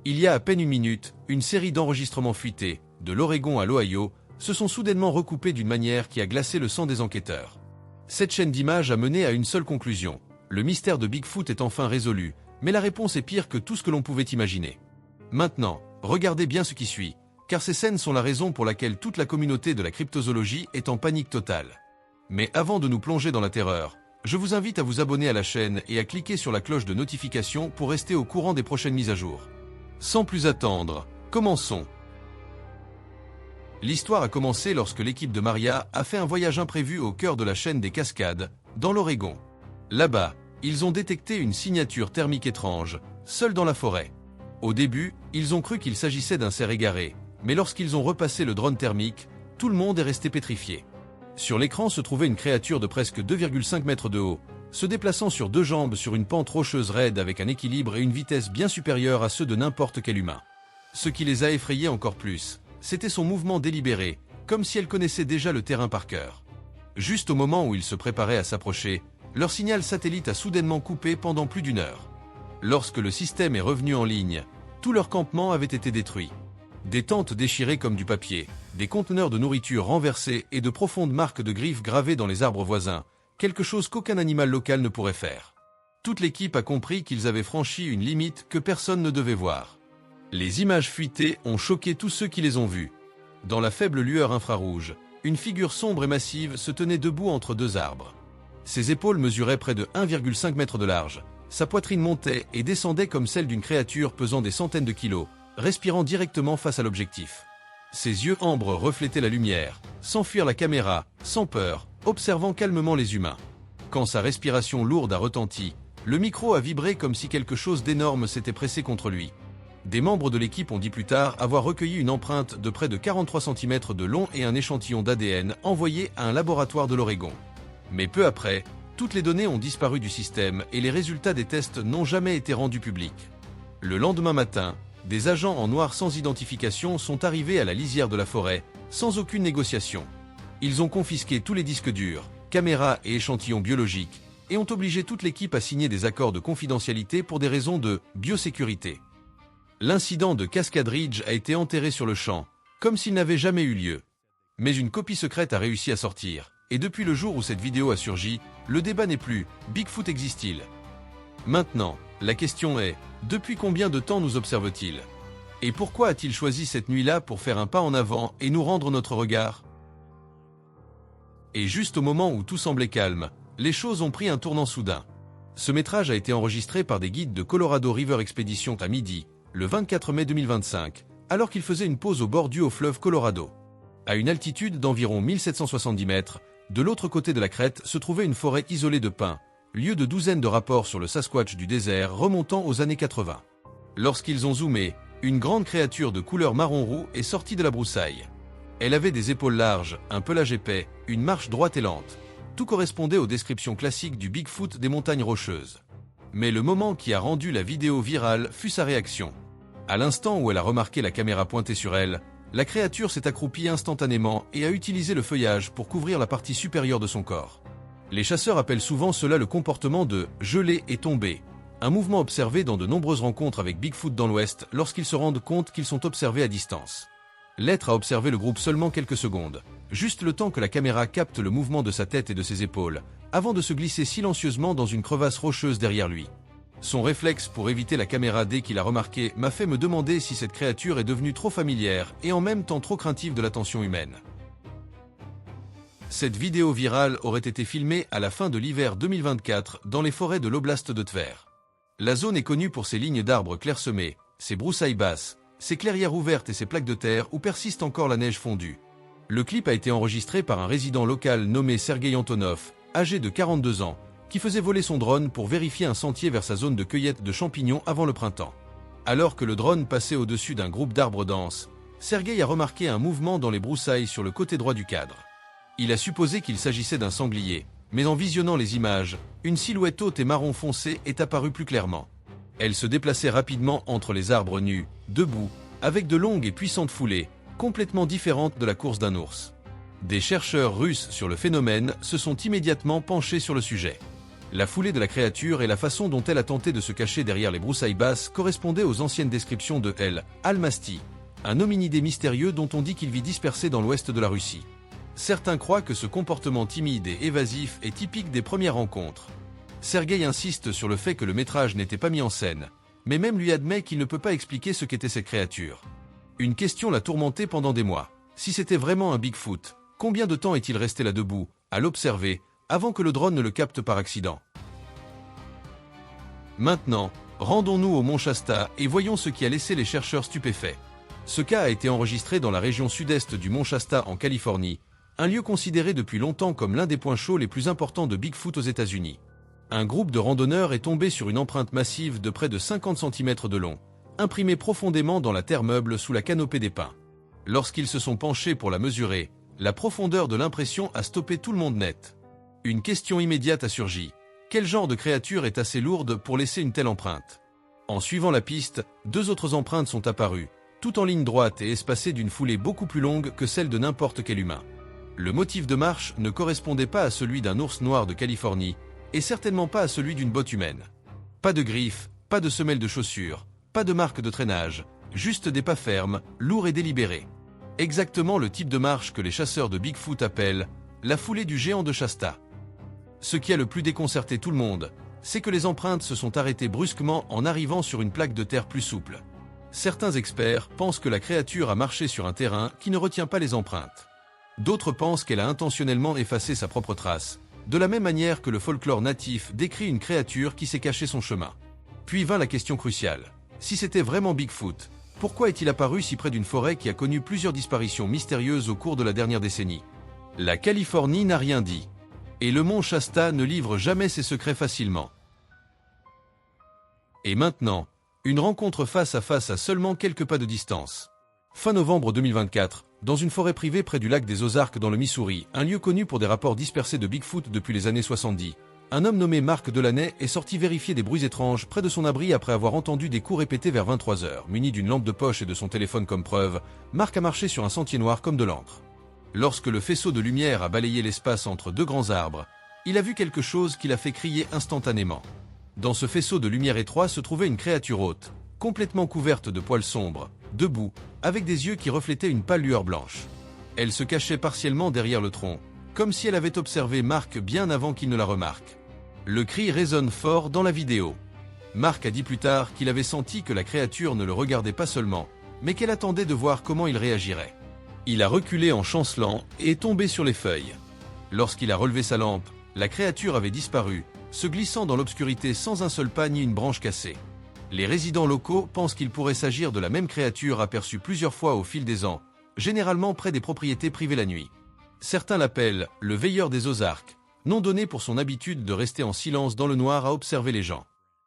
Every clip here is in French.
Il y a à peine une minute, une série d'enregistrements fuités, de l'Oregon à l'Ohio, se sont soudainement recoupés d'une manière qui a glacé le sang des enquêteurs. Cette chaîne d'images a mené à une seule conclusion. Le mystère de Bigfoot est enfin résolu, mais la réponse est pire que tout ce que l'on pouvait imaginer. Maintenant, regardez bien ce qui suit, car ces scènes sont la raison pour laquelle toute la communauté de la cryptozoologie est en panique totale. Mais avant de nous plonger dans la terreur, je vous invite à vous abonner à la chaîne et à cliquer sur la cloche de notification pour rester au courant des prochaines mises à jour. Sans plus attendre, commençons. L'histoire a commencé lorsque l'équipe de Maria a fait un voyage imprévu au cœur de la chaîne des Cascades, dans l'Oregon. Là-bas, ils ont détecté une signature thermique étrange, seule dans la forêt. Au début, ils ont cru qu'il s'agissait d'un cerf égaré, mais lorsqu'ils ont repassé le drone thermique, tout le monde est resté pétrifié. Sur l'écran se trouvait une créature de presque 2,5 mètres de haut, se déplaçant sur deux jambes sur une pente rocheuse raide avec un équilibre et une vitesse bien supérieure à ceux de n'importe quel humain. Ce qui les a effrayés encore plus, c'était son mouvement délibéré, comme si elle connaissait déjà le terrain par cœur. Juste au moment où ils se préparaient à s'approcher, leur signal satellite a soudainement coupé pendant plus d'une heure. Lorsque le système est revenu en ligne, tout leur campement avait été détruit. Des tentes déchirées comme du papier, des conteneurs de nourriture renversés et de profondes marques de griffes gravées dans les arbres voisins, quelque chose qu'aucun animal local ne pourrait faire. Toute l'équipe a compris qu'ils avaient franchi une limite que personne ne devait voir. Les images fuitées ont choqué tous ceux qui les ont vues. Dans la faible lueur infrarouge, une figure sombre et massive se tenait debout entre deux arbres. Ses épaules mesuraient près de 1,5 mètre de large, sa poitrine montait et descendait comme celle d'une créature pesant des centaines de kilos, respirant directement face à l'objectif. Ses yeux ambres reflétaient la lumière, sans fuir la caméra, sans peur, observant calmement les humains. Quand sa respiration lourde a retenti, le micro a vibré comme si quelque chose d'énorme s'était pressé contre lui. Des membres de l'équipe ont dit plus tard avoir recueilli une empreinte de près de 43 cm de long et un échantillon d'ADN envoyé à un laboratoire de l'Oregon. Mais peu après, toutes les données ont disparu du système et les résultats des tests n'ont jamais été rendus publics. Le lendemain matin, des agents en noir sans identification sont arrivés à la lisière de la forêt, sans aucune négociation. Ils ont confisqué tous les disques durs, caméras et échantillons biologiques, et ont obligé toute l'équipe à signer des accords de confidentialité pour des raisons de biosécurité. L'incident de Cascade Ridge a été enterré sur le champ, comme s'il n'avait jamais eu lieu. Mais une copie secrète a réussi à sortir, et depuis le jour où cette vidéo a surgi, le débat n'est plus « Bigfoot existe-t-il ?» Maintenant, la question est « Depuis combien de temps nous observe-t-il » Et pourquoi a-t-il choisi cette nuit-là pour faire un pas en avant et nous rendre notre regard? Et juste au moment où tout semblait calme, les choses ont pris un tournant soudain. Ce métrage a été enregistré par des guides de Colorado River Expedition à midi, le 24 mai 2025, alors qu'ils faisaient une pause au bord du haut fleuve Colorado. À une altitude d'environ 1770 mètres, de l'autre côté de la crête se trouvait une forêt isolée de pins, lieu de douzaines de rapports sur le Sasquatch du désert remontant aux années 80. Lorsqu'ils ont zoomé, une grande créature de couleur marron roux est sortie de la broussaille. Elle avait des épaules larges, un pelage épais, une marche droite et lente. Tout correspondait aux descriptions classiques du Bigfoot des montagnes rocheuses. Mais le moment qui a rendu la vidéo virale fut sa réaction. À l'instant où elle a remarqué la caméra pointée sur elle, la créature s'est accroupie instantanément et a utilisé le feuillage pour couvrir la partie supérieure de son corps. Les chasseurs appellent souvent cela le comportement de « geler et tomber », un mouvement observé dans de nombreuses rencontres avec Bigfoot dans l'Ouest lorsqu'ils se rendent compte qu'ils sont observés à distance. L'être a observé le groupe seulement quelques secondes, juste le temps que la caméra capte le mouvement de sa tête et de ses épaules, avant de se glisser silencieusement dans une crevasse rocheuse derrière lui. Son réflexe pour éviter la caméra dès qu'il a remarqué m'a fait me demander si cette créature est devenue trop familière et en même temps trop craintive de l'attention humaine. Cette vidéo virale aurait été filmée à la fin de l'hiver 2024 dans les forêts de l'oblast de Tver. La zone est connue pour ses lignes d'arbres clairsemées, ses broussailles basses, ses clairières ouvertes et ses plaques de terre où persiste encore la neige fondue. Le clip a été enregistré par un résident local nommé Sergei Antonov, âgé de 42 ans, qui faisait voler son drone pour vérifier un sentier vers sa zone de cueillette de champignons avant le printemps. Alors que le drone passait au-dessus d'un groupe d'arbres denses, Sergei a remarqué un mouvement dans les broussailles sur le côté droit du cadre. Il a supposé qu'il s'agissait d'un sanglier, mais en visionnant les images, une silhouette haute et marron foncé est apparue plus clairement. Elle se déplaçait rapidement entre les arbres nus, debout, avec de longues et puissantes foulées, complètement différentes de la course d'un ours. Des chercheurs russes sur le phénomène se sont immédiatement penchés sur le sujet. La foulée de la créature et la façon dont elle a tenté de se cacher derrière les broussailles basses correspondaient aux anciennes descriptions de El Almasti, un hominidé mystérieux dont on dit qu'il vit dispersé dans l'ouest de la Russie. Certains croient que ce comportement timide et évasif est typique des premières rencontres. Sergueï insiste sur le fait que le métrage n'était pas mis en scène, mais même lui admet qu'il ne peut pas expliquer ce qu'était cette créature. Une question l'a tourmenté pendant des mois. Si c'était vraiment un Bigfoot, combien de temps est-il resté là debout, à l'observer, avant que le drone ne le capte par accident? Maintenant, rendons-nous au mont Shasta et voyons ce qui a laissé les chercheurs stupéfaits. Ce cas a été enregistré dans la région sud-est du mont Shasta en Californie, un lieu considéré depuis longtemps comme l'un des points chauds les plus importants de Bigfoot aux États-Unis. Un groupe de randonneurs est tombé sur une empreinte massive de près de 50 cm de long, imprimée profondément dans la terre meuble sous la canopée des pins. Lorsqu'ils se sont penchés pour la mesurer, la profondeur de l'impression a stoppé tout le monde net. Une question immédiate a surgi. Quel genre de créature est assez lourde pour laisser une telle empreinte? En suivant la piste, 2 autres empreintes sont apparues, tout en ligne droite et espacées d'une foulée beaucoup plus longue que celle de n'importe quel humain. Le motif de marche ne correspondait pas à celui d'un ours noir de Californie, et certainement pas à celui d'une botte humaine. Pas de griffes, pas de semelles de chaussures, pas de marque de traînage, juste des pas fermes, lourds et délibérés. Exactement le type de marche que les chasseurs de Bigfoot appellent la foulée du géant de Shasta. Ce qui a le plus déconcerté tout le monde, c'est que les empreintes se sont arrêtées brusquement en arrivant sur une plaque de terre plus souple. Certains experts pensent que la créature a marché sur un terrain qui ne retient pas les empreintes. D'autres pensent qu'elle a intentionnellement effacé sa propre trace, de la même manière que le folklore natif décrit une créature qui s'est caché son chemin. Puis vint la question cruciale. Si c'était vraiment Bigfoot, pourquoi est-il apparu si près d'une forêt qui a connu plusieurs disparitions mystérieuses au cours de la dernière décennie? La Californie n'a rien dit. Et le mont Shasta ne livre jamais ses secrets facilement. Et maintenant, une rencontre face à seulement quelques pas de distance. Fin novembre 2024, dans une forêt privée près du lac des Ozarks dans le Missouri, un lieu connu pour des rapports dispersés de Bigfoot depuis les années 70, un homme nommé Mark Delaney est sorti vérifier des bruits étranges près de son abri après avoir entendu des coups répétés vers 23 h. Muni d'une lampe de poche et de son téléphone comme preuve, Mark a marché sur un sentier noir comme de l'encre. Lorsque le faisceau de lumière a balayé l'espace entre 2 grands arbres, il a vu quelque chose qui l'a fait crier instantanément. Dans ce faisceau de lumière étroit se trouvait une créature haute, complètement couverte de poils sombres, debout, avec des yeux qui reflétaient une pâle lueur blanche. Elle se cachait partiellement derrière le tronc, comme si elle avait observé Mark bien avant qu'il ne la remarque. Le cri résonne fort dans la vidéo. Mark a dit plus tard qu'il avait senti que la créature ne le regardait pas seulement, mais qu'elle attendait de voir comment il réagirait. Il a reculé en chancelant et est tombé sur les feuilles. Lorsqu'il a relevé sa lampe, la créature avait disparu, se glissant dans l'obscurité sans un seul pas ni une branche cassée. Les résidents locaux pensent qu'il pourrait s'agir de la même créature aperçue plusieurs fois au fil des ans, généralement près des propriétés privées la nuit. Certains l'appellent le veilleur des Ozarks, nom donné pour son habitude de rester en silence dans le noir à observer les gens.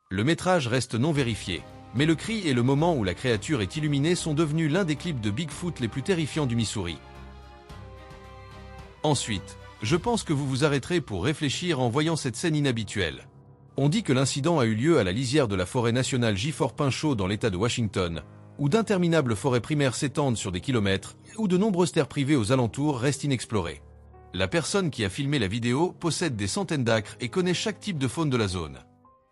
Le métrage reste non vérifié, mais le cri et le moment où la créature est illuminée sont devenus l'un des clips de Bigfoot les plus terrifiants du Missouri. Ensuite, je pense que vous vous arrêterez pour réfléchir en voyant cette scène inhabituelle. On dit que l'incident a eu lieu à la lisière de la forêt nationale Gifford-Pinchot dans l'État de Washington, où d'interminables forêts primaires s'étendent sur des kilomètres, où de nombreuses terres privées aux alentours restent inexplorées. La personne qui a filmé la vidéo possède des centaines d'acres et connaît chaque type de faune de la zone.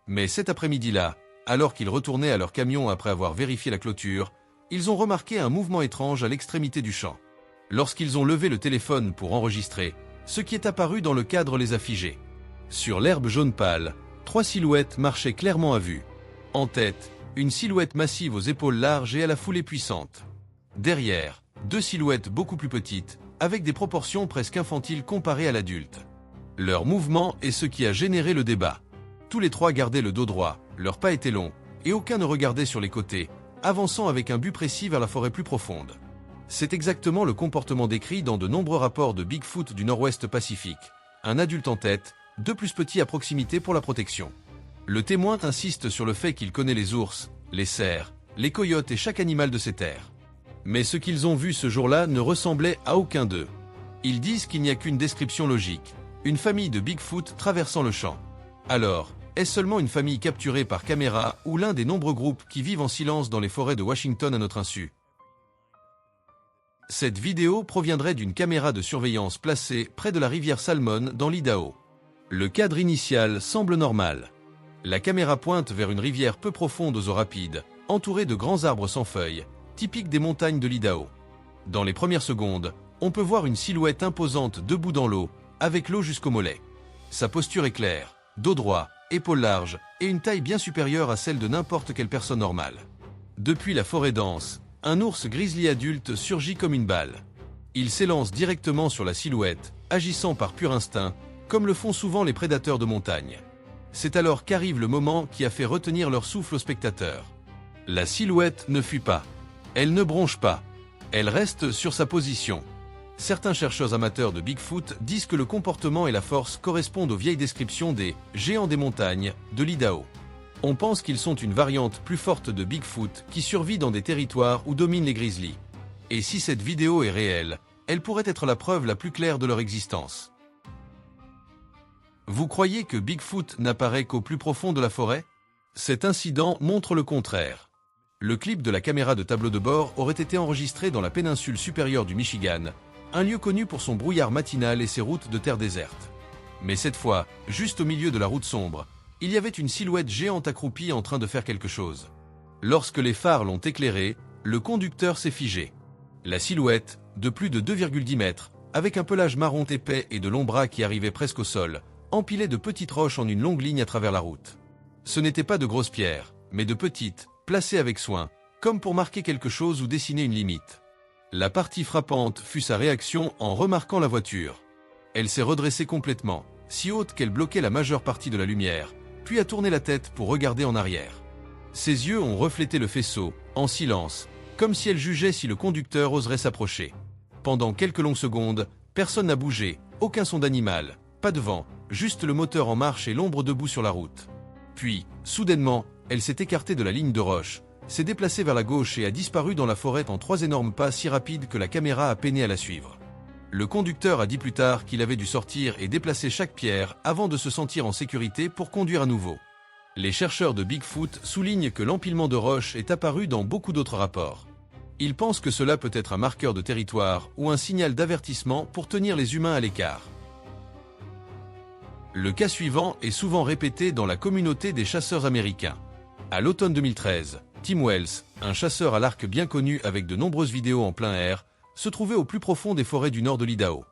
Mais cet après-midi-là, alors qu'ils retournaient à leur camion après avoir vérifié la clôture, ils ont remarqué un mouvement étrange à l'extrémité du champ. Lorsqu'ils ont levé le téléphone pour enregistrer, ce qui est apparu dans le cadre les a figés. Sur l'herbe jaune pâle, 3 silhouettes marchaient clairement à vue. En tête, une silhouette massive aux épaules larges et à la foulée puissante. Derrière, 2 silhouettes beaucoup plus petites, avec des proportions presque infantiles comparées à l'adulte. Leur mouvement est ce qui a généré le débat. Tous les 3 gardaient le dos droit, leurs pas étaient longs, et aucun ne regardait sur les côtés, avançant avec un but précis vers la forêt plus profonde. C'est exactement le comportement décrit dans de nombreux rapports de Bigfoot du Nord-Ouest Pacifique. Un adulte en tête, 2 plus petits à proximité pour la protection. Le témoin insiste sur le fait qu'il connaît les ours, les cerfs, les coyotes et chaque animal de ces terres. Mais ce qu'ils ont vu ce jour-là ne ressemblait à aucun d'eux. Ils disent qu'il n'y a qu'une description logique, une famille de Bigfoot traversant le champ. Alors, est-ce seulement une famille capturée par caméra ou l'un des nombreux groupes qui vivent en silence dans les forêts de Washington à notre insu? Cette vidéo proviendrait d'une caméra de surveillance placée près de la rivière Salmon dans l'Idaho. Le cadre initial semble normal. La caméra pointe vers une rivière peu profonde aux eaux rapides, entourée de grands arbres sans feuilles, typiques des montagnes de l'Idaho. Dans les premières secondes, on peut voir une silhouette imposante debout dans l'eau, avec l'eau jusqu'au mollet. Sa posture est claire, dos droit, épaules larges et une taille bien supérieure à celle de n'importe quelle personne normale. Depuis la forêt dense, un ours grizzly adulte surgit comme une balle. Il s'élance directement sur la silhouette, agissant par pur instinct, comme le font souvent les prédateurs de montagne. C'est alors qu'arrive le moment qui a fait retenir leur souffle aux spectateurs. La silhouette ne fuit pas. Elle ne bronche pas. Elle reste sur sa position. Certains chercheurs amateurs de Bigfoot disent que le comportement et la force correspondent aux vieilles descriptions des « géants des montagnes » de l'Idaho. On pense qu'ils sont une variante plus forte de Bigfoot qui survit dans des territoires où dominent les grizzlies. Et si cette vidéo est réelle, elle pourrait être la preuve la plus claire de leur existence. Vous croyez que Bigfoot n'apparaît qu'au plus profond de la forêt? Cet incident montre le contraire. Le clip de la caméra de tableau de bord aurait été enregistré dans la péninsule supérieure du Michigan, un lieu connu pour son brouillard matinal et ses routes de terre déserte. Mais cette fois, juste au milieu de la route sombre, il y avait une silhouette géante accroupie en train de faire quelque chose. Lorsque les phares l'ont éclairé, le conducteur s'est figé. La silhouette, de plus de 2,10 mètres, avec un pelage marron épais et de longs bras qui arrivaient presque au sol, empilait de petites roches en une longue ligne à travers la route. Ce n'étaient pas de grosses pierres, mais de petites, placées avec soin, comme pour marquer quelque chose ou dessiner une limite. La partie frappante fut sa réaction en remarquant la voiture. Elle s'est redressée complètement, si haute qu'elle bloquait la majeure partie de la lumière, puis a tourné la tête pour regarder en arrière. Ses yeux ont reflété le faisceau, en silence, comme si elle jugeait si le conducteur oserait s'approcher. Pendant quelques longues secondes, personne n'a bougé, aucun son d'animal, pas de vent, juste le moteur en marche et l'ombre debout sur la route. Puis, soudainement, elle s'est écartée de la ligne de roche, s'est déplacée vers la gauche et a disparu dans la forêt en 3 énormes pas si rapides que la caméra a peiné à la suivre. Le conducteur a dit plus tard qu'il avait dû sortir et déplacer chaque pierre avant de se sentir en sécurité pour conduire à nouveau. Les chercheurs de Bigfoot soulignent que l'empilement de roches est apparu dans beaucoup d'autres rapports. Ils pensent que cela peut être un marqueur de territoire ou un signal d'avertissement pour tenir les humains à l'écart. Le cas suivant est souvent répété dans la communauté des chasseurs américains. À l'automne 2013, Tim Wells, un chasseur à l'arc bien connu avec de nombreuses vidéos en plein air, se trouvait au plus profond des forêts du nord de l'Idaho.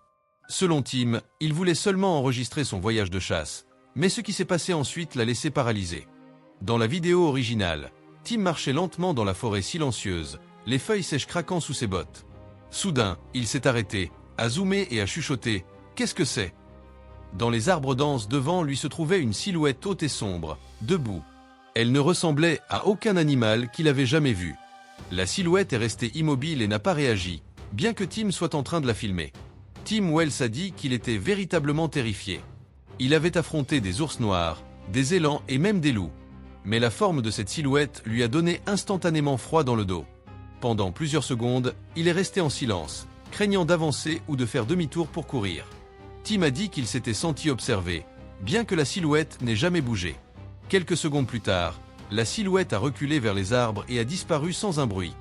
Selon Tim, il voulait seulement enregistrer son voyage de chasse, mais ce qui s'est passé ensuite l'a laissé paralysé. Dans la vidéo originale, Tim marchait lentement dans la forêt silencieuse, les feuilles sèches craquant sous ses bottes. Soudain, il s'est arrêté, a zoomé et a chuchoté « Qu'est-ce que c'est ?» Dans les arbres denses devant lui se trouvait une silhouette haute et sombre, debout. Elle ne ressemblait à aucun animal qu'il avait jamais vu. La silhouette est restée immobile et n'a pas réagi, bien que Tim soit en train de la filmer. Tim Wells a dit qu'il était véritablement terrifié. Il avait affronté des ours noirs, des élans et même des loups. Mais la forme de cette silhouette lui a donné instantanément froid dans le dos. Pendant plusieurs secondes, il est resté en silence, craignant d'avancer ou de faire demi-tour pour courir. Tim a dit qu'il s'était senti observé, bien que la silhouette n'ait jamais bougé. Quelques secondes plus tard, la silhouette a reculé vers les arbres et a disparu sans un bruit.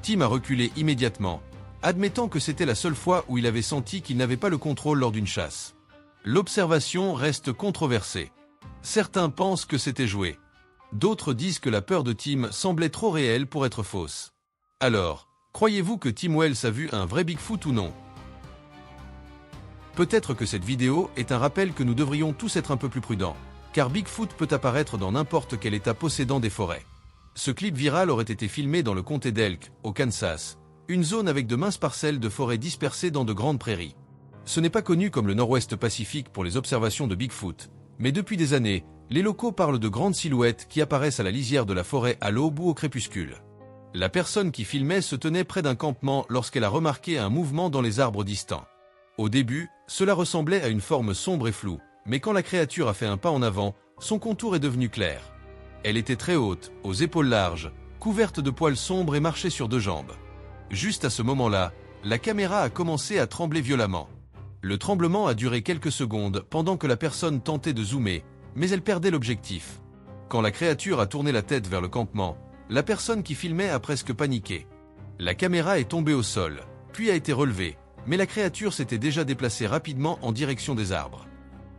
Tim a reculé immédiatement, admettant que c'était la seule fois où il avait senti qu'il n'avait pas le contrôle lors d'une chasse. L'observation reste controversée. Certains pensent que c'était joué. D'autres disent que la peur de Tim semblait trop réelle pour être fausse. Alors, croyez-vous que Tim Wells a vu un vrai Bigfoot ou non? Peut-être que cette vidéo est un rappel que nous devrions tous être un peu plus prudents, car Bigfoot peut apparaître dans n'importe quel état possédant des forêts. Ce clip viral aurait été filmé dans le comté d'Elk, au Kansas, une zone avec de minces parcelles de forêts dispersées dans de grandes prairies. Ce n'est pas connu comme le Nord-Ouest Pacifique pour les observations de Bigfoot, mais depuis des années, les locaux parlent de grandes silhouettes qui apparaissent à la lisière de la forêt à l'aube ou au crépuscule. La personne qui filmait se tenait près d'un campement lorsqu'elle a remarqué un mouvement dans les arbres distants. Au début, cela ressemblait à une forme sombre et floue, mais quand la créature a fait un pas en avant, son contour est devenu clair. Elle était très haute, aux épaules larges, couverte de poils sombres et marchait sur 2 jambes. Juste à ce moment-là, la caméra a commencé à trembler violemment. Le tremblement a duré quelques secondes pendant que la personne tentait de zoomer, mais elle perdait l'objectif. Quand la créature a tourné la tête vers le campement, la personne qui filmait a presque paniqué. La caméra est tombée au sol, puis a été relevée, mais la créature s'était déjà déplacée rapidement en direction des arbres.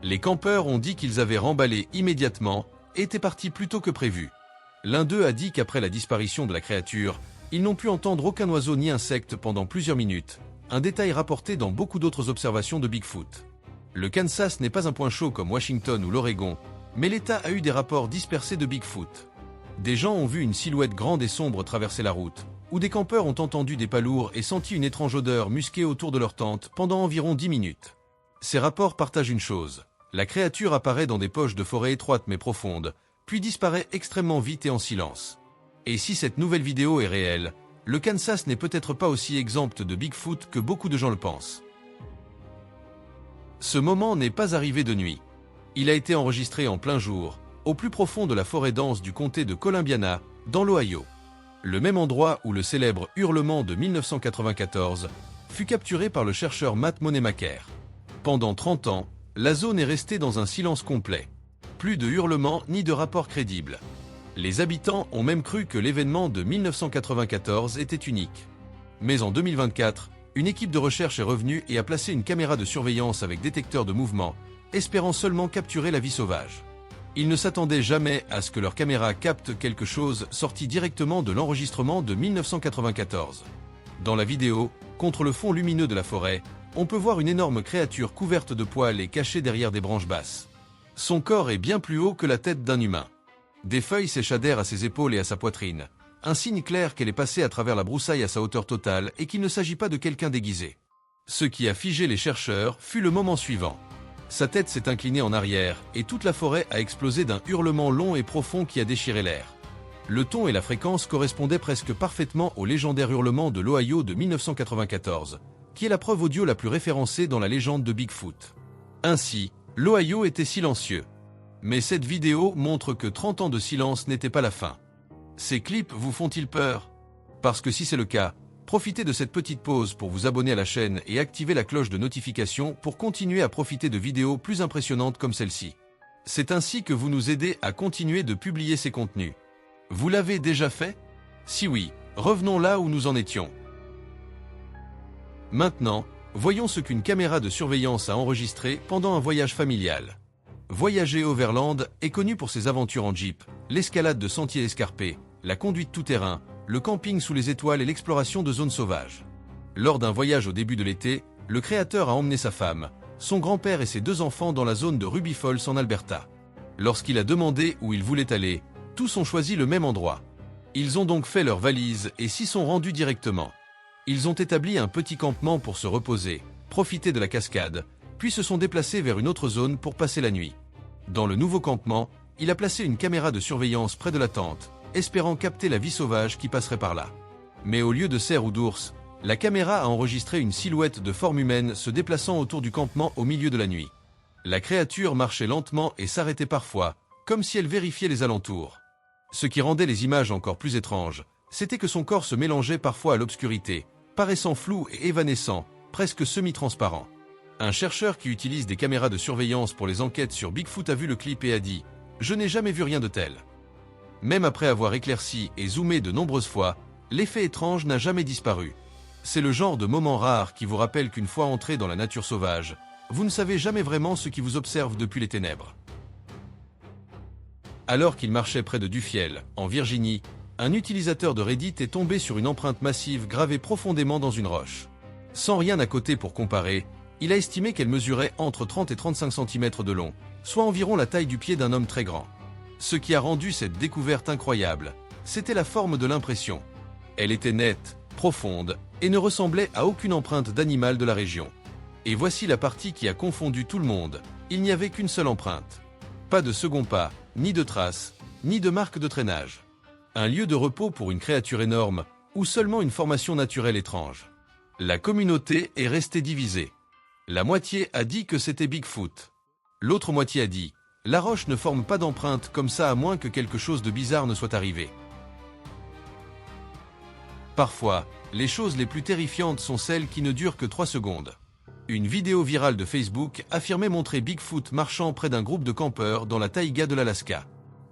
Les campeurs ont dit qu'ils avaient remballé immédiatement et étaient partis plus tôt que prévu. L'un d'eux a dit qu'après la disparition de la créature, ils n'ont pu entendre aucun oiseau ni insecte pendant plusieurs minutes, un détail rapporté dans beaucoup d'autres observations de Bigfoot. Le Kansas n'est pas un point chaud comme Washington ou l'Oregon, mais l'État a eu des rapports dispersés de Bigfoot. Des gens ont vu une silhouette grande et sombre traverser la route, ou des campeurs ont entendu des pas lourds et senti une étrange odeur musquée autour de leur tente pendant environ 10 minutes. Ces rapports partagent une chose: la créature apparaît dans des poches de forêt étroites mais profondes, puis disparaît extrêmement vite et en silence. Et si cette nouvelle vidéo est réelle, le Kansas n'est peut-être pas aussi exempt de Bigfoot que beaucoup de gens le pensent. Ce moment n'est pas arrivé de nuit. Il a été enregistré en plein jour, au plus profond de la forêt dense du comté de Columbiana, dans l'Ohio. Le même endroit où le célèbre hurlement de 1994 fut capturé par le chercheur Matt Moneymaker. Pendant 30 ans, la zone est restée dans un silence complet. Plus de hurlements ni de rapports crédibles. Les habitants ont même cru que l'événement de 1994 était unique. Mais en 2024, une équipe de recherche est revenue et a placé une caméra de surveillance avec détecteur de mouvement, espérant seulement capturer la vie sauvage. Ils ne s'attendaient jamais à ce que leur caméra capte quelque chose sorti directement de l'enregistrement de 1994. Dans la vidéo, contre le fond lumineux de la forêt, on peut voir une énorme créature couverte de poils et cachée derrière des branches basses. Son corps est bien plus haut que la tête d'un humain. Des feuilles s'échadèrent à ses épaules et à sa poitrine, un signe clair qu'elle est passée à travers la broussaille à sa hauteur totale et qu'il ne s'agit pas de quelqu'un déguisé. Ce qui a figé les chercheurs fut le moment suivant. Sa tête s'est inclinée en arrière et toute la forêt a explosé d'un hurlement long et profond qui a déchiré l'air. Le ton et la fréquence correspondaient presque parfaitement au légendaire hurlement de l'Ohio de 1994, qui est la preuve audio la plus référencée dans la légende de Bigfoot. Ainsi, l'Ohio était silencieux. Mais cette vidéo montre que 30 ans de silence n'était pas la fin. Ces clips vous font-ils peur? Parce que si c'est le cas, profitez de cette petite pause pour vous abonner à la chaîne et activer la cloche de notification pour continuer à profiter de vidéos plus impressionnantes comme celle-ci. C'est ainsi que vous nous aidez à continuer de publier ces contenus. Vous l'avez déjà fait? Si oui, revenons là où nous en étions. Maintenant, voyons ce qu'une caméra de surveillance a enregistré pendant un voyage familial. Voyager Overland est connu pour ses aventures en jeep, l'escalade de sentiers escarpés, la conduite tout-terrain, le camping sous les étoiles et l'exploration de zones sauvages. Lors d'un voyage au début de l'été, le créateur a emmené sa femme, son grand-père et ses 2 enfants dans la zone de Ruby Falls en Alberta. Lorsqu'il a demandé où ils voulaient aller, tous ont choisi le même endroit. Ils ont donc fait leurs valises et s'y sont rendus directement. Ils ont établi un petit campement pour se reposer, profiter de la cascade, puis se sont déplacés vers une autre zone pour passer la nuit. Dans le nouveau campement, il a placé une caméra de surveillance près de la tente, espérant capter la vie sauvage qui passerait par là. Mais au lieu de cerfs ou d'ours, la caméra a enregistré une silhouette de forme humaine se déplaçant autour du campement au milieu de la nuit. La créature marchait lentement et s'arrêtait parfois, comme si elle vérifiait les alentours. Ce qui rendait les images encore plus étranges, c'était que son corps se mélangeait parfois à l'obscurité, paraissant flou et évanescent, presque semi-transparent. Un chercheur qui utilise des caméras de surveillance pour les enquêtes sur Bigfoot a vu le clip et a dit « Je n'ai jamais vu rien de tel ». Même après avoir éclairci et zoomé de nombreuses fois, l'effet étrange n'a jamais disparu. C'est le genre de moment rare qui vous rappelle qu'une fois entré dans la nature sauvage, vous ne savez jamais vraiment ce qui vous observe depuis les ténèbres. Alors qu'il marchait près de Duffield, en Virginie, un utilisateur de Reddit est tombé sur une empreinte massive gravée profondément dans une roche. Sans rien à côté pour comparer, il a estimé qu'elle mesurait entre 30 et 35 cm de long, soit environ la taille du pied d'un homme très grand. Ce qui a rendu cette découverte incroyable, c'était la forme de l'impression. Elle était nette, profonde, et ne ressemblait à aucune empreinte d'animal de la région. Et voici la partie qui a confondu tout le monde, il n'y avait qu'une seule empreinte. Pas de second pas, ni de traces, ni de marque de traînage. Un lieu de repos pour une créature énorme, ou seulement une formation naturelle étrange. La communauté est restée divisée. La moitié a dit que c'était Bigfoot. L'autre moitié a dit « La roche ne forme pas d'empreinte comme ça à moins que quelque chose de bizarre ne soit arrivé ». Parfois, les choses les plus terrifiantes sont celles qui ne durent que 3 secondes. Une vidéo virale de Facebook affirmait montrer Bigfoot marchant près d'un groupe de campeurs dans la taïga de l'Alaska.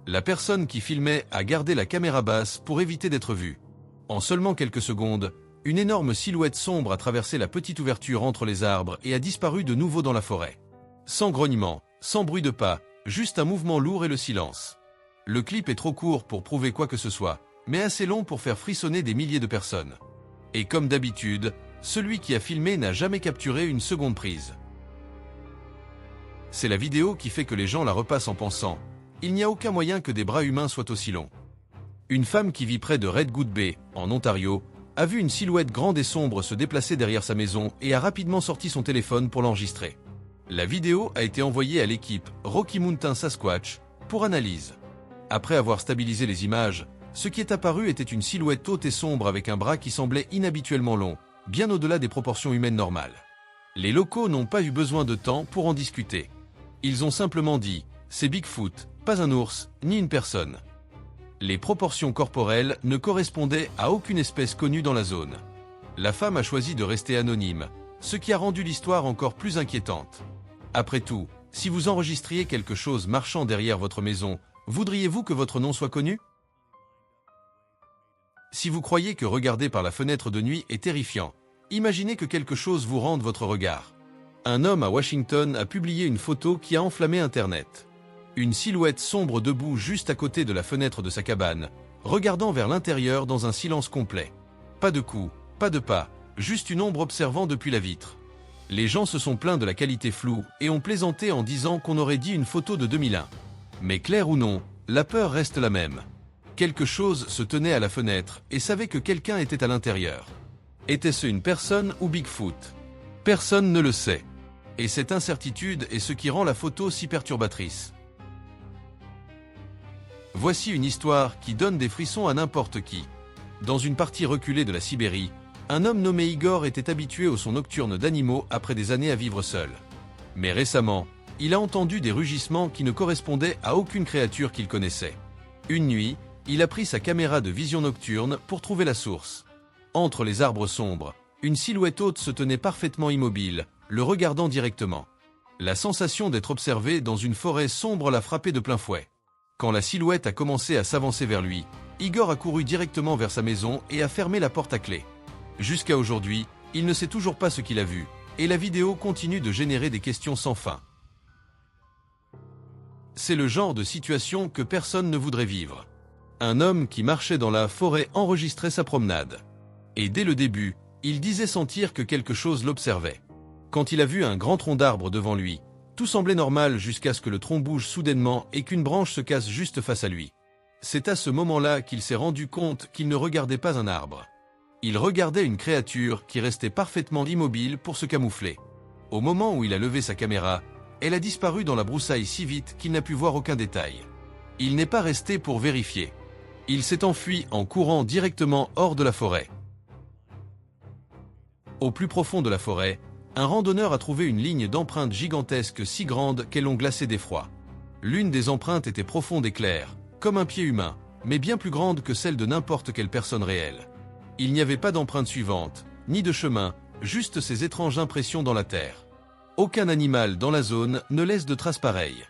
La personne qui filmait a gardé la caméra basse pour éviter d'être vue. En seulement quelques secondes, une énorme silhouette sombre a traversé la petite ouverture entre les arbres et a disparu de nouveau dans la forêt. Sans grognement, Sans bruit de pas, juste un mouvement lourd et le silence. Le clip est trop court pour prouver quoi que ce soit, mais assez long pour faire frissonner des milliers de personnes. Et comme d'habitude, celui qui a filmé n'a jamais capturé une seconde prise. C'est la vidéo qui fait que les gens la repassent en pensant « Il n'y a aucun moyen que des bras humains soient aussi longs ». Une femme qui vit près de Redwood Bay, en Ontario, a vu une silhouette grande et sombre se déplacer derrière sa maison et a rapidement sorti son téléphone pour l'enregistrer. La vidéo a été envoyée à l'équipe Rocky Mountain Sasquatch pour analyse. Après avoir stabilisé les images, ce qui est apparu était une silhouette haute et sombre avec un bras qui semblait inhabituellement long, bien au-delà des proportions humaines normales. Les locaux n'ont pas eu besoin de temps pour en discuter. Ils ont simplement dit « C'est Bigfoot, pas un ours, ni une personne ». Les proportions corporelles ne correspondaient à aucune espèce connue dans la zone. La femme a choisi de rester anonyme, ce qui a rendu l'histoire encore plus inquiétante. Après tout, si vous enregistriez quelque chose marchant derrière votre maison, voudriez-vous que votre nom soit connu? Si vous croyez que regarder par la fenêtre de nuit est terrifiant, imaginez que quelque chose vous rende votre regard. Un homme à Washington a publié une photo qui a enflammé Internet. Une silhouette sombre debout juste à côté de la fenêtre de sa cabane, regardant vers l'intérieur dans un silence complet. Pas de coups, pas de pas, juste une ombre observant depuis la vitre. Les gens se sont plaints de la qualité floue et ont plaisanté en disant qu'on aurait dit une photo de 2001. Mais clair ou non, la peur reste la même. Quelque chose se tenait à la fenêtre et savait que quelqu'un était à l'intérieur. Était-ce une personne ou Bigfoot? Personne ne le sait. Et cette incertitude est ce qui rend la photo si perturbatrice. Voici une histoire qui donne des frissons à n'importe qui. Dans une partie reculée de la Sibérie, un homme nommé Igor était habitué au son nocturne d'animaux après des années à vivre seul. Mais récemment, il a entendu des rugissements qui ne correspondaient à aucune créature qu'il connaissait. Une nuit, il a pris sa caméra de vision nocturne pour trouver la source. Entre les arbres sombres, une silhouette haute se tenait parfaitement immobile, le regardant directement. La sensation d'être observé dans une forêt sombre l'a frappé de plein fouet. Quand la silhouette a commencé à s'avancer vers lui, Igor a couru directement vers sa maison et a fermé la porte à clé. Jusqu'à aujourd'hui, il ne sait toujours pas ce qu'il a vu, et la vidéo continue de générer des questions sans fin. C'est le genre de situation que personne ne voudrait vivre. Un homme qui marchait dans la forêt enregistrait sa promenade. Et dès le début, il disait sentir que quelque chose l'observait. Quand il a vu un grand tronc d'arbre devant lui, tout semblait normal jusqu'à ce que le tronc bouge soudainement et qu'une branche se casse juste face à lui. C'est à ce moment-là qu'il s'est rendu compte qu'il ne regardait pas un arbre. Il regardait une créature qui restait parfaitement immobile pour se camoufler. Au moment où il a levé sa caméra, elle a disparu dans la broussaille si vite qu'il n'a pu voir aucun détail. Il n'est pas resté pour vérifier. Il s'est enfui en courant directement hors de la forêt. Au plus profond de la forêt, un randonneur a trouvé une ligne d'empreintes gigantesques si grande qu'elles l'ont glacé d'effroi. L'une des empreintes était profonde et claire, comme un pied humain, mais bien plus grande que celle de n'importe quelle personne réelle. Il n'y avait pas d'empreinte suivante, ni de chemin, juste ces étranges impressions dans la terre. Aucun animal dans la zone ne laisse de traces pareilles.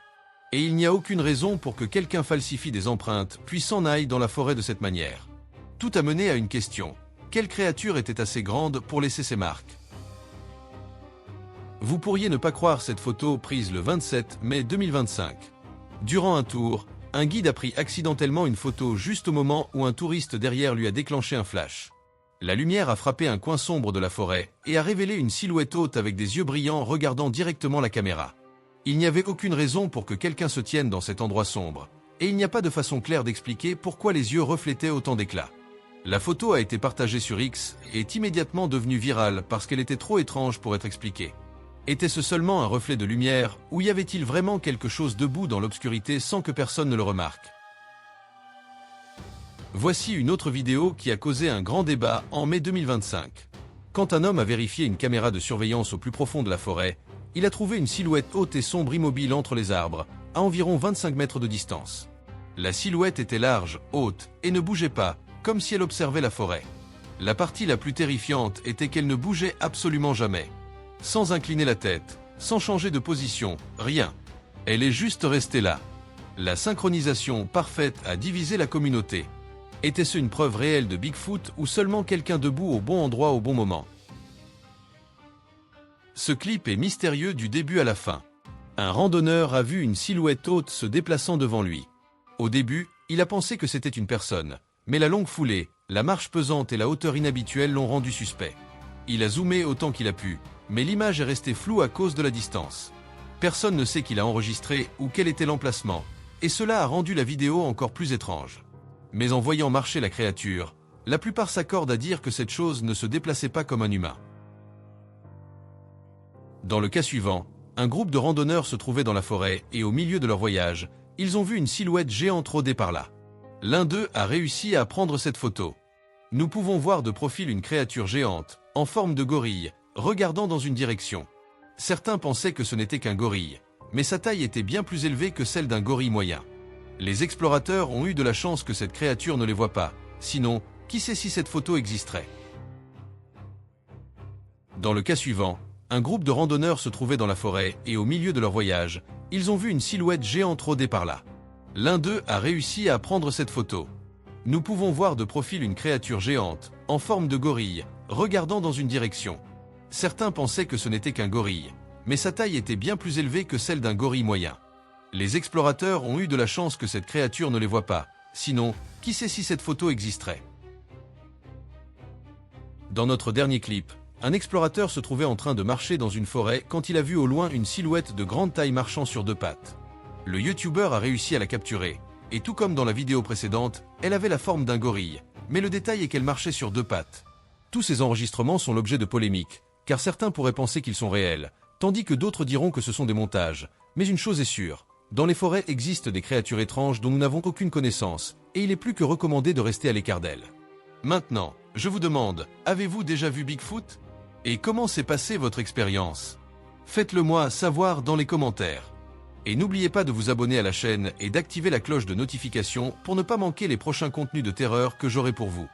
Et il n'y a aucune raison pour que quelqu'un falsifie des empreintes puis s'en aille dans la forêt de cette manière. Tout a mené à une question. Quelle créature était assez grande pour laisser ses marques? Vous pourriez ne pas croire cette photo prise le 27 mai 2025. Durant un tour, un guide a pris accidentellement une photo juste au moment où un touriste derrière lui a déclenché un flash. La lumière a frappé un coin sombre de la forêt et a révélé une silhouette haute avec des yeux brillants regardant directement la caméra. Il n'y avait aucune raison pour que quelqu'un se tienne dans cet endroit sombre, et il n'y a pas de façon claire d'expliquer pourquoi les yeux reflétaient autant d'éclat. La photo a été partagée sur X et est immédiatement devenue virale parce qu'elle était trop étrange pour être expliquée. Était-ce seulement un reflet de lumière ou y avait-il vraiment quelque chose debout dans l'obscurité sans que personne ne le remarque? Voici une autre vidéo qui a causé un grand débat en mai 2025. Quand un homme a vérifié une caméra de surveillance au plus profond de la forêt, il a trouvé une silhouette haute et sombre immobile entre les arbres, à environ 25 mètres de distance. La silhouette était large, haute et ne bougeait pas, comme si elle observait la forêt. La partie la plus terrifiante était qu'elle ne bougeait absolument jamais. Sans incliner la tête, sans changer de position, rien. Elle est juste restée là. La synchronisation parfaite a divisé la communauté. Était-ce une preuve réelle de Bigfoot ou seulement quelqu'un debout au bon endroit au bon moment? Ce clip est mystérieux du début à la fin. Un randonneur a vu une silhouette haute se déplaçant devant lui. Au début, il a pensé que c'était une personne, mais la longue foulée, la marche pesante et la hauteur inhabituelle l'ont rendu suspect. Il a zoomé autant qu'il a pu, mais l'image est restée floue à cause de la distance. Personne ne sait qui l'a enregistré ou quel était l'emplacement, et cela a rendu la vidéo encore plus étrange. Mais en voyant marcher la créature, la plupart s'accordent à dire que cette chose ne se déplaçait pas comme un humain. Dans le cas suivant, un groupe de randonneurs se trouvait dans la forêt et au milieu de leur voyage, ils ont vu une silhouette géante rôder par là. L'un d'eux a réussi à prendre cette photo. Nous pouvons voir de profil une créature géante, en forme de gorille, regardant dans une direction. Certains pensaient que ce n'était qu'un gorille, mais sa taille était bien plus élevée que celle d'un gorille moyen. Les explorateurs ont eu de la chance que cette créature ne les voit pas, sinon, qui sait si cette photo existerait. Dans le cas suivant, un groupe de randonneurs se trouvait dans la forêt et au milieu de leur voyage, ils ont vu une silhouette géante rôder par là. L'un d'eux a réussi à prendre cette photo. Nous pouvons voir de profil une créature géante, en forme de gorille, regardant dans une direction. Certains pensaient que ce n'était qu'un gorille, mais sa taille était bien plus élevée que celle d'un gorille moyen. Les explorateurs ont eu de la chance que cette créature ne les voit pas, sinon, qui sait si cette photo existerait. Dans notre dernier clip, un explorateur se trouvait en train de marcher dans une forêt quand il a vu au loin une silhouette de grande taille marchant sur deux pattes. Le youtubeur a réussi à la capturer, et tout comme dans la vidéo précédente, elle avait la forme d'un gorille, mais le détail est qu'elle marchait sur deux pattes. Tous ces enregistrements sont l'objet de polémiques, car certains pourraient penser qu'ils sont réels, tandis que d'autres diront que ce sont des montages. Mais une chose est sûre, dans les forêts existent des créatures étranges dont nous n'avons aucune connaissance, et il est plus que recommandé de rester à l'écart d'elles. Maintenant, je vous demande, avez-vous déjà vu Bigfoot ? Et comment s'est passée votre expérience? Faites-le moi savoir dans les commentaires. Et n'oubliez pas de vous abonner à la chaîne et d'activer la cloche de notification pour ne pas manquer les prochains contenus de terreur que j'aurai pour vous.